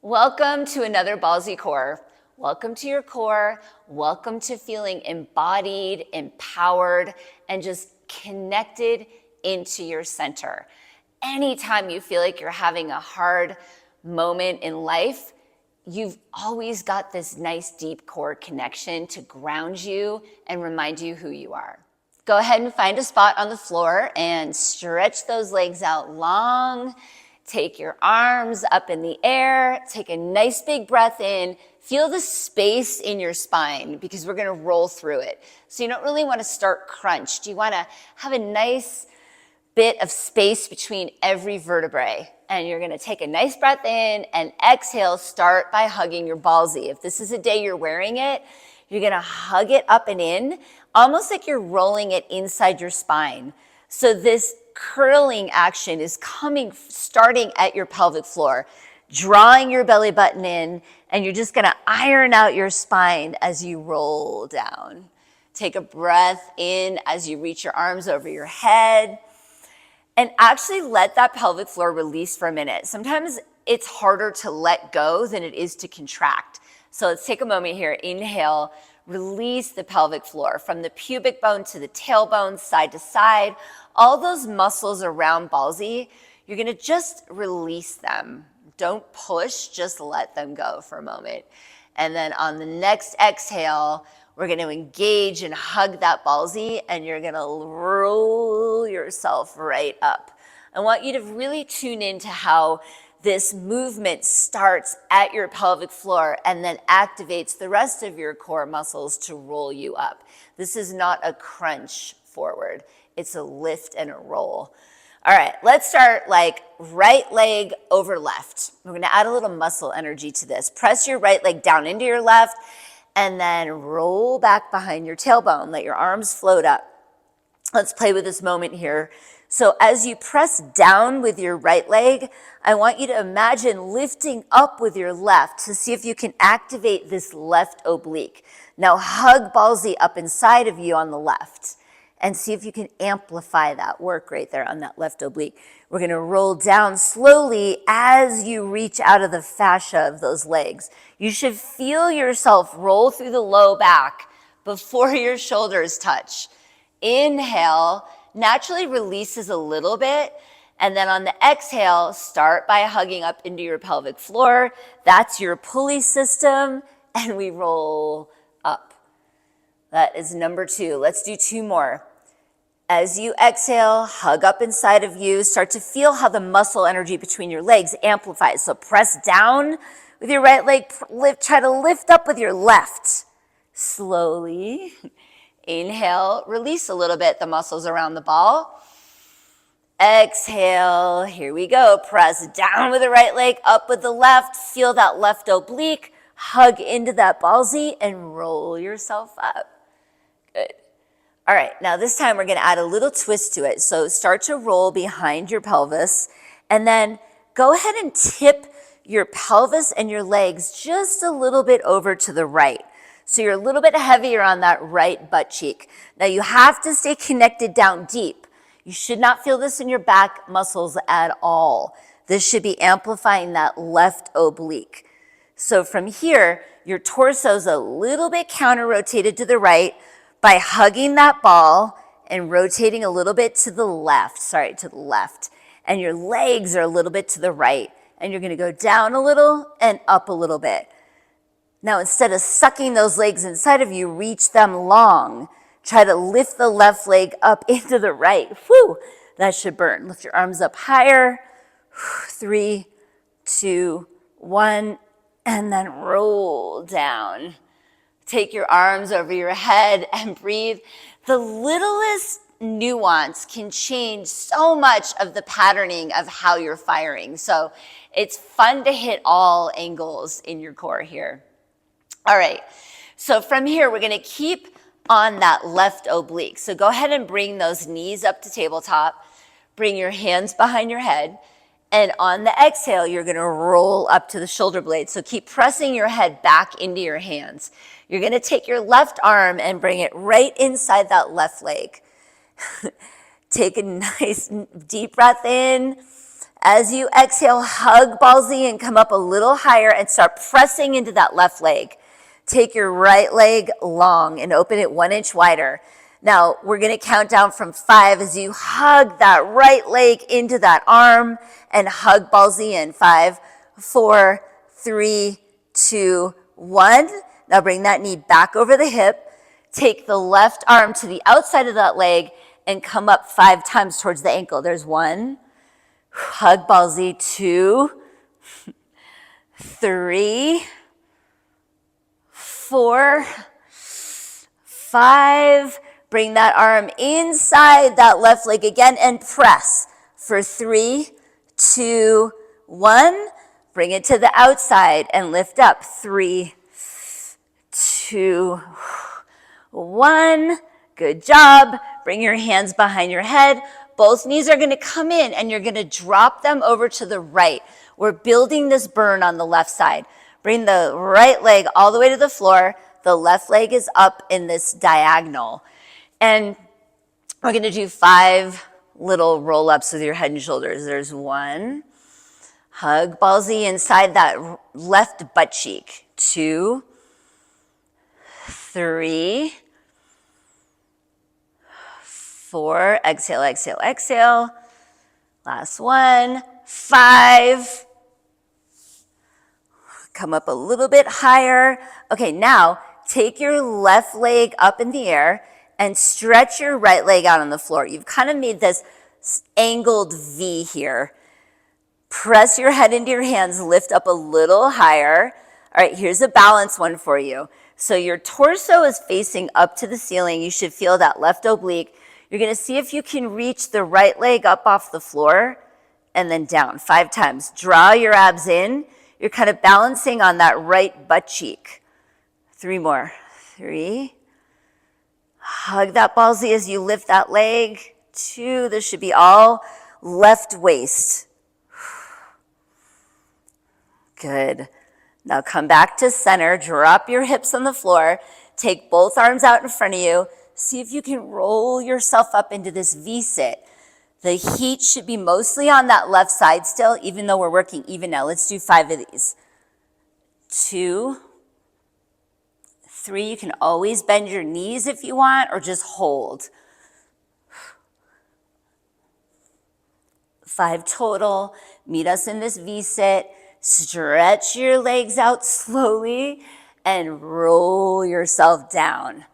Welcome to another Ballzy Core. Welcome to your core. Welcome to feeling embodied, empowered, and just connected into your center. Anytime you feel like you're having a hard moment in life, you've always got this nice deep core connection to ground you and remind you who you are. Go ahead and find a spot on the floor and stretch those legs out long. Take your arms up in the air, take a nice big breath in, feel the space in your spine because we're gonna roll through it. So you don't really wanna start crunched. You wanna have a nice bit of space between every vertebrae. And you're gonna take a nice breath in and exhale, start by hugging your ballsy. If this is a day you're wearing it, you're gonna hug it up and in, almost like you're rolling it inside your spine. So this curling action is starting at your pelvic floor, drawing your belly button in, and you're just gonna iron out your spine as you roll down. Take a breath in as you reach your arms over your head, and actually let that pelvic floor release for a minute. Sometimes it's harder to let go than it is to contract. So let's take a moment here. Inhale, release the pelvic floor from the pubic bone to the tailbone, side to side. All those muscles around ballsy, you're gonna just release them. Don't push, just let them go for a moment. And then on the next exhale, we're gonna engage and hug that ballsy, and you're gonna roll yourself right up. I want you to really tune into how this movement starts at your pelvic floor and then activates the rest of your core muscles to roll you up. This is not a crunch forward. It's a lift and a roll. All right, let's start like right leg over left. We're gonna add a little muscle energy to this. Press your right leg down into your left and then roll back behind your tailbone. Let your arms float up. Let's play with this moment here. So as you press down with your right leg, I want you to imagine lifting up with your left to see if you can activate this left oblique. Now hug ballsy up inside of you on the left and see if you can amplify that work right there on that left oblique. We're gonna roll down slowly as you reach out of the fascia of those legs. You should feel yourself roll through the low back before your shoulders touch. Inhale, naturally releases a little bit, and then on the exhale, start by hugging up into your pelvic floor. That's your pulley system, and we roll up. That is number 2. Let's do 2 more. As you exhale, hug up inside of you. Start to feel how the muscle energy between your legs amplifies. So press down with your right leg. Try to lift up with your left. Slowly. Inhale, release a little bit the muscles around the ball. Exhale, here we go. Press down with the right leg, up with the left. Feel that left oblique. Hug into that ballsy and roll yourself up. Good. All right, now this time we're gonna add a little twist to it. So start to roll behind your pelvis and then go ahead and tip your pelvis and your legs just a little bit over to the right. So you're a little bit heavier on that right butt cheek. Now you have to stay connected down deep. You should not feel this in your back muscles at all. This should be amplifying that left oblique. So from here, your torso's a little bit counter-rotated to the right by hugging that ball and rotating a little bit to the left, And your legs are a little bit to the right. And you're gonna go down a little and up a little bit. Now, instead of sucking those legs inside of you, reach them long. Try to lift the left leg up into the right. Whew, that should burn. Lift your arms up higher. 3, 2, 1, and then roll down. Take your arms over your head and breathe. The littlest nuance can change so much of the patterning of how you're firing. So it's fun to hit all angles in your core here. All right, so from here, we're gonna keep on that left oblique. So go ahead and bring those knees up to tabletop, bring your hands behind your head, and on the exhale, you're gonna roll up to the shoulder blades. So keep pressing your head back into your hands. You're gonna take your left arm and bring it right inside that left leg. Take a nice deep breath in As you exhale, hug Ballzy and come up a little higher and start pressing into that left leg. Take your right leg long and open it 1 inch wider. Now, we're going to count down from 5 as you hug that right leg into that arm and hug Ballzy in. 5, 4, 3, 2, 1. Now bring that knee back over the hip. Take the left arm to the outside of that leg and come up 5 times towards the ankle. There's 1. Hug Ballzy. 2, 3, 4, 5. Bring that arm inside that left leg again and press for 3, 2, 1. Bring it to the outside and lift up. 3, 2, 1. Good job. Bring your hands behind your head. Both knees are going to come in and you're going to drop them over to the right. We're building this burn on the left side. Bring the right leg all the way to the floor. The left leg is up in this diagonal. And we're going to do 5 little roll-ups with your head and shoulders. There's 1. Hug Ballzy inside that left butt cheek. 2, 3, 4. Exhale, exhale, exhale. Last 1. 5. Come up a little bit higher. Okay, now take your left leg up in the air and stretch your right leg out on the floor. You've kind of made this angled V here. Press your head into your hands, lift up a little higher. All right, here's a balance one for you. So your torso is facing up to the ceiling. You should feel that left oblique. You're gonna see if you can reach the right leg up off the floor and then down 5 times. Draw your abs in. You're kind of balancing on that right butt cheek. 3 more. 3. Hug that Ballzy as you lift that leg. 2. This should be all left waist. Good. Now come back to center. Drop your hips on the floor. Take both arms out in front of you. See if you can roll yourself up into this V-sit. The heat should be mostly on that left side still, even though we're working even now. Let's do 5 of these. 2, 3. You can always bend your knees if you want, or just hold. 5 total. Meet us in this V-sit. Stretch your legs out slowly and roll yourself down.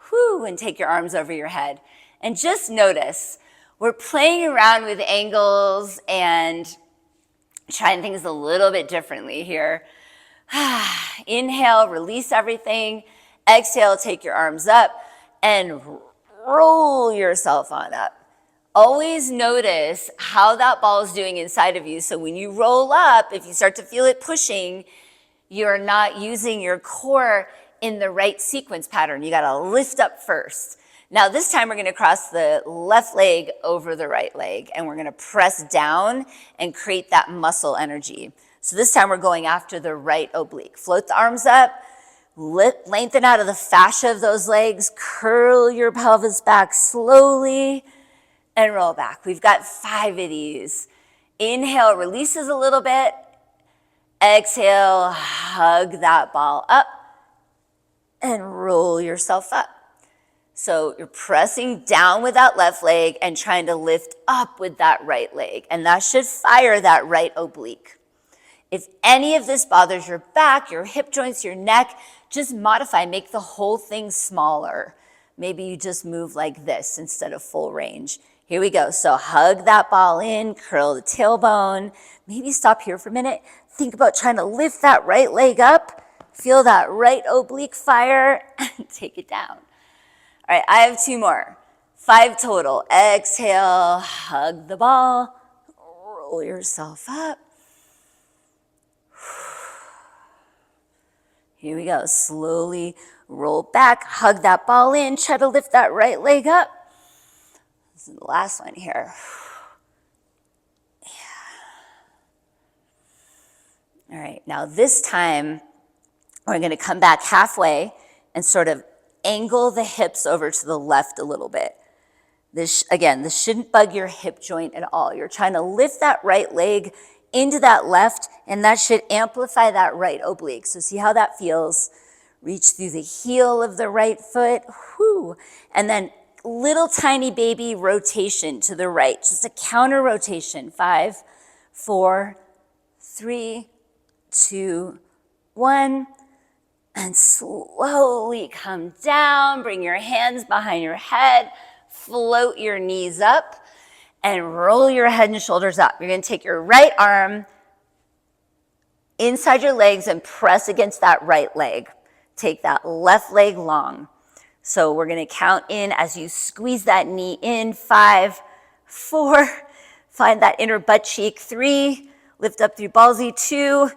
Whew, and take your arms over your head. And just notice, we're playing around with angles and trying things a little bit differently here. Inhale, release everything. Exhale, take your arms up and roll yourself on up. Always notice how that ball is doing inside of you. So when you roll up, if you start to feel it pushing, you're not using your core in the right sequence pattern. You got to lift up first. Now this time we're going to cross the left leg over the right leg and we're going to press down and create that muscle energy. So this time we're going after the right oblique. Float the arms up, lengthen out of the fascia of those legs, curl your pelvis back slowly and roll back. We've got 5 of these. Inhale, releases a little bit. Exhale, hug that ball up and roll yourself up. So you're pressing down with that left leg and trying to lift up with that right leg. And that should fire that right oblique. If any of this bothers your back, your hip joints, your neck, just modify, make the whole thing smaller. Maybe you just move like this instead of full range. Here we go. So hug that ball in, curl the tailbone. Maybe stop here for a minute. Think about trying to lift that right leg up. Feel that right oblique fire and take it down. All right, I have 2 more. 5 total. Exhale, hug the ball, roll yourself up. Here we go. Slowly roll back, hug that ball in, try to lift that right leg up. This is the last one here. Yeah. All right, now this time we're going to come back halfway and sort of angle the hips over to the left a little bit. Again, this shouldn't bug your hip joint at all. You're trying to lift that right leg into that left, and that should amplify that right oblique. So see how that feels. Reach through the heel of the right foot, whoo, and then little tiny baby rotation to the right, just a counter rotation. 5, 4, 3, 2, 1, and slowly come down. Bring your hands behind your head, float your knees up, and roll your head and shoulders up. You're gonna take your right arm inside your legs and press against that right leg. Take that left leg long. So we're gonna count in as you squeeze that knee in. 5, 4, find that inner butt cheek. 3, lift up through ballsy. 2,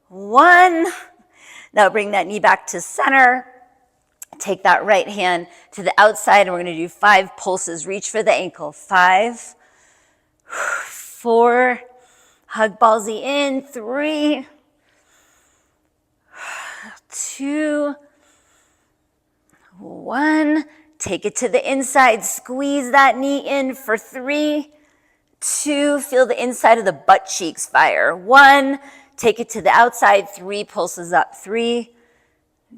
1. Now bring that knee back to center. Take that right hand to the outside, and we're gonna do 5 pulses. Reach for the ankle. 5, 4, hug ballsy in. 3, 2, 1. Take it to the inside. Squeeze that knee in for 3, 2. Feel the inside of the butt cheeks fire. 1. Take it to the outside. 3 pulses up. 3,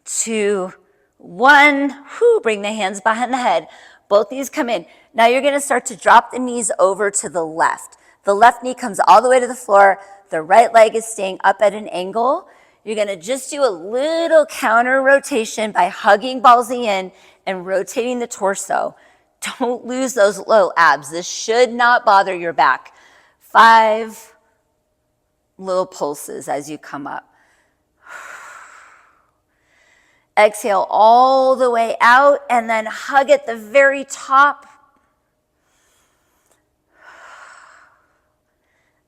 2, 1. Whew, bring the hands behind the head. Both knees come in. Now you're going to start to drop the knees over to the left. The left knee comes all the way to the floor. The right leg is staying up at an angle. You're going to just do a little counter rotation by hugging ballsy in and rotating the torso. Don't lose those low abs. This should not bother your back. 5 little pulses as you come up. Exhale all the way out and then hug at the very top.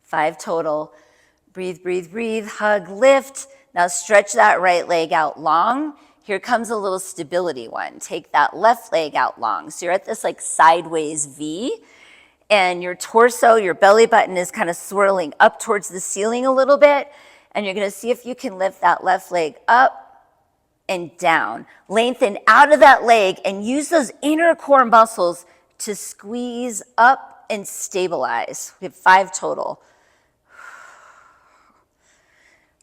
5 total. Breathe, breathe, breathe. Hug, lift. Now stretch that right leg out long. Here comes a little stability one. Take that left leg out long. So you're at this like sideways V, and your torso, your belly button is kind of swirling up towards the ceiling a little bit. And you're gonna see if you can lift that left leg up and down. Lengthen out of that leg and use those inner core muscles to squeeze up and stabilize. We have 5 total.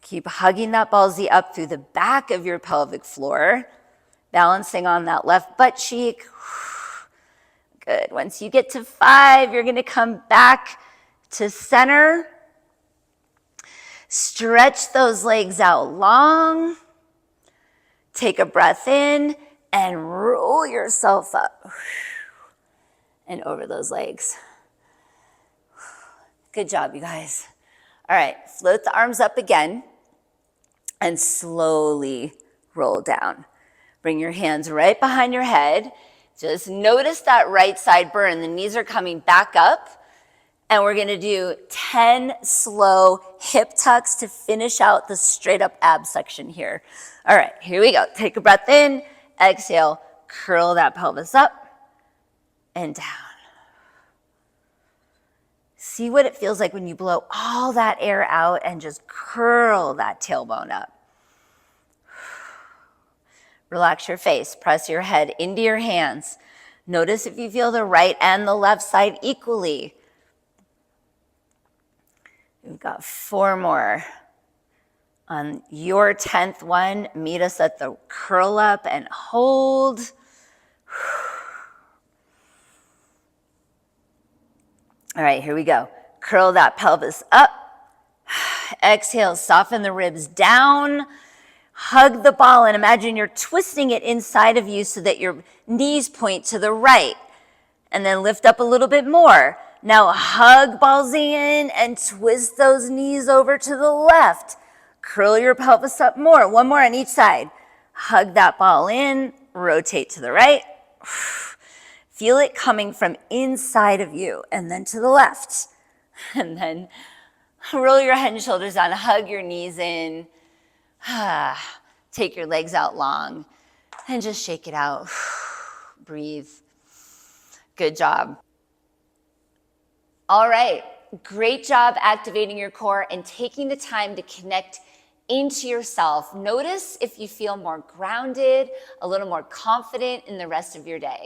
Keep hugging that ballsy up through the back of your pelvic floor, balancing on that left butt cheek. Good. Once you get to 5, you're going to come back to center. Stretch those legs out long. Take a breath in and roll yourself up and over those legs. Good job, you guys. All right, float the arms up again and slowly roll down. Bring your hands right behind your head. Just notice that right side burn. The knees are coming back up. And we're gonna do 10 slow hip tucks to finish out the straight up ab section here. All right, here we go. Take a breath in, exhale, curl that pelvis up and down. See what it feels like when you blow all that air out and just curl that tailbone up. Relax your face, press your head into your hands. Notice if you feel the right and the left side equally. We've got 4 more. On your 10th one, meet us at the curl up and hold. All right, here we go. Curl that pelvis up. Exhale, soften the ribs down. Hug the ball and imagine you're twisting it inside of you so that your knees point to the right. And then lift up a little bit more. Now hug ballsy in and twist those knees over to the left. Curl your pelvis up more. 1 more on each side. Hug that ball in, rotate to the right. Feel it coming from inside of you and then to the left. And then roll your head and shoulders down, hug your knees in. Take your legs out long and just shake it out. Breathe. Good job. All right, great job activating your core and taking the time to connect into yourself. Notice if you feel more grounded, a little more confident in the rest of your day.